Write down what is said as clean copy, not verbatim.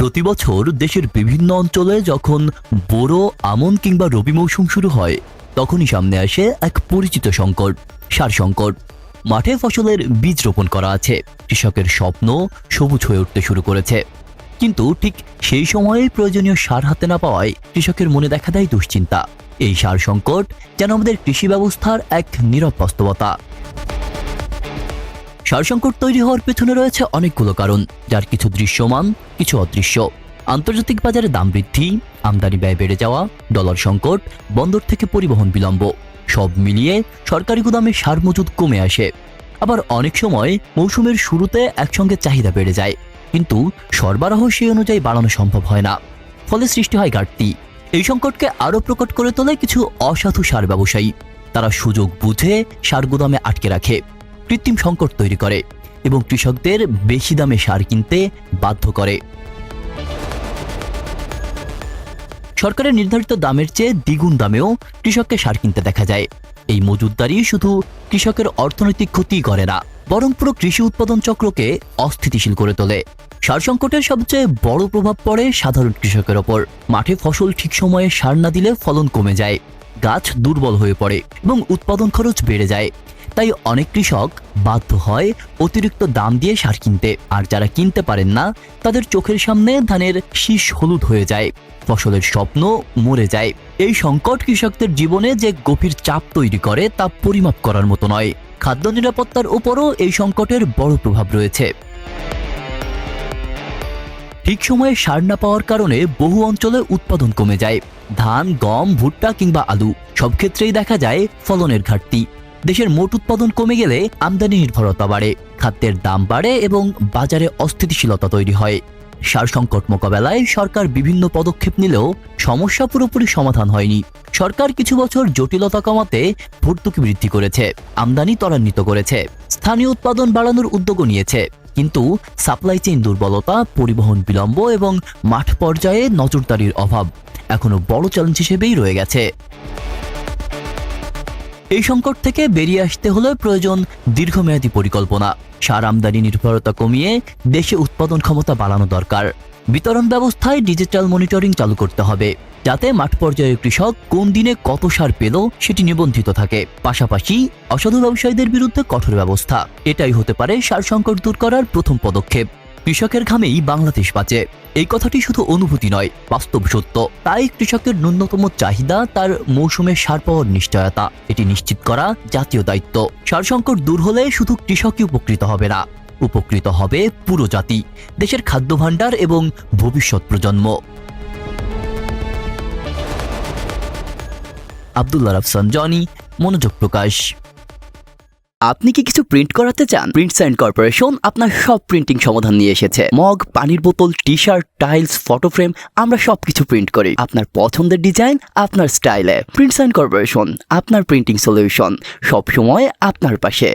প্রতি বছর দেশের বিভিন্ন অঞ্চলে যখন বোরো, আমন কিংবা রবি মৌসুম শুরু হয়, তখনই সামনে আসে এক পরিচিত সংকট, সার সংকট। মাঠে ফসলের বীজ রোপণ করা আছে, কৃষকের স্বপ্ন সবুজ হয়ে উঠতে শুরু করেছে, কিন্তু ঠিক সেই সময়ে প্রয়োজনীয় সার হাতে না পাওয়ায় কৃষকের মনে দেখা দেয় দুশ্চিন্তা। এই সার সংকট যেন আমাদের কৃষি ব্যবস্থার এক নীরব বাস্তবতা। সার সংকট তৈরি হওয়ার পেছনে রয়েছে অনেকগুলো কারণ, যার কিছু দৃশ্যমান, কিছু অদৃশ্য। আন্তর্জাতিক বাজারে দাম বৃদ্ধি, আমদানি ব্যয় বেড়ে যাওয়া, ডলার সংকট, বন্দর থেকে পরিবহন বিলম্ব, সব মিলিয়ে সরকারি গুদামে সার মজুদ কমে আসে। আবার অনেক সময় মৌসুমের শুরুতে একসঙ্গে চাহিদা বেড়ে যায়, কিন্তু সরবরাহ সেই অনুযায়ী বাড়ানো সম্ভব হয় না, ফলে সৃষ্টি হয় ঘাটতি। এই সংকটকে আরও প্রকট করে তোলে কিছু অসাধু সার ব্যবসায়ী। তারা সুযোগ বুঝে সার গুদামে আটকে রাখে, কৃত্রিম সংকট তৈরি করে এবং কৃষকদের বেশি দামে সার কিনতে বাধ্য করে। সরকারের নির্ধারিত দামের চেয়ে দ্বিগুণ দামেও কৃষককে সার কিনতে দেখা যায়। এই মজুতদারি শুধু কৃষকের অর্থনৈতিক ক্ষতি করে না, বরং পুরো কৃষি উৎপাদন চক্রকে অস্থিতিশীল করে তোলে। সার সংকটের সবচেয়ে বড় প্রভাব পড়ে সাধারণ কৃষকের ওপর। মাঠে ফসল ঠিক সময়ে সার না দিলে ফলন কমে যায়, গাছ দুর্বল হয়ে পড়ে এবং উৎপাদন খরচ বেড়ে যায়। তাই অনেক কৃষক বাধ্য হয় অতিরিক্ত দাম দিয়ে সার কিনতে, আর যারা কিনতে পারেন না তাদের চোখের সামনে ধানের শীষ হলুদ হয়ে যায়, ফসলের স্বপ্ন মরে যায়। এই সংকট কৃষকদের জীবনে যে গভীর চাপ তৈরি করে তা পরিমাপ করার মতো নয়। খাদ্য নিরাপত্তার উপরও এই সংকটের বড় প্রভাব রয়েছে। ঠিক সময়ে সার না পাওয়ার কারণে বহু অঞ্চলে উৎপাদন কমে যায়। ধান, গম, ভুট্টা কিংবা আলু সব ক্ষেত্রেই দেখা যায় ফলনের ঘাটতি। দেশের মোট উৎপাদন কমে গেলে আমদানি নির্ভরতা বাড়ে, খাদ্যের দাম বাড়ে এবং বাজারে অস্থিতিশীলতা তৈরি হয়। সার সংকট মোকাবেলায় সরকার বিভিন্ন পদক্ষেপ নিলেও সমস্যা পুরোপুরি সমাধান হয়নি। সরকার কিছু বছর জটিলতা কমাতে ভর্তুকি বৃদ্ধি করেছে, আমদানি ত্বরান্বিত করেছে, স্থানীয় উৎপাদন বাড়ানোর উদ্যোগও নিয়েছে, কিন্তু সাপ্লাই চেইন দুর্বলতা, পরিবহন বিলম্ব এবং মাঠ পর্যায়ে নজরদারির অভাব এখনো বড় চ্যালেঞ্জ হিসেবেই রয়ে গেছে। এই সংকট থেকে বেরিয়ে আসতে হলে প্রয়োজন দীর্ঘমেয়াদী পরিকল্পনা। সার আমদানি নির্ভরতা কমিয়ে দেশে উৎপাদন ক্ষমতা বাড়ানো দরকার। বিতরণ ব্যবস্থায় ডিজিটাল মনিটরিং চালু করতে হবে, যাতে মাঠ পর্যায়ে কৃষক কোন দিনে কত সার পেল সেটি নিবন্ধিত থাকে। পাশাপাশি অসাধু ব্যবসায়ীদের বিরুদ্ধে কঠোর ব্যবস্থা। এটাই হতে পারে সার সংকট দূর করার প্রথম পদক্ষেপ। কৃষকের ঘামেই বাংলাদেশ বাঁচে, এই কথাটি শুধু অনুভূতি নয়, বাস্তব সত্য। তাই কৃষকের ন্যূনতম চাহিদা তার মৌসুমে সার পাওয়ার নিশ্চয়তা, এটি নিশ্চিত করা জাতীয় দায়িত্ব। সার সংকট দূর হলে শুধু কৃষকই উপকৃত হবে না, উপকৃত হবে পুরো জাতি, দেশের খাদ্য ভাণ্ডার এবং ভবিষ্যৎ প্রজন্ম। আব্দুল্লাহ রাফসান জনি, মনোযোগ প্রকাশ। আপনি কি কিছু প্রিন্ট করাতে চান? প্রিন্টস অ্যান্ড কর্পোরেশন আপনার সব প্রিন্টিং সমাধান নিয়ে এসেছে। মগ, পানির বোতল, T shirt, tiles, photo frame, আমরা সবকিছু প্রিন্ট করি আপনার পছন্দের ডিজাইন, আপনার স্টাইলে। প্রিন্টস অ্যান্ড কর্পোরেশন, আপনার প্রিন্টিং সলিউশন, সবসময় আপনার পাশে।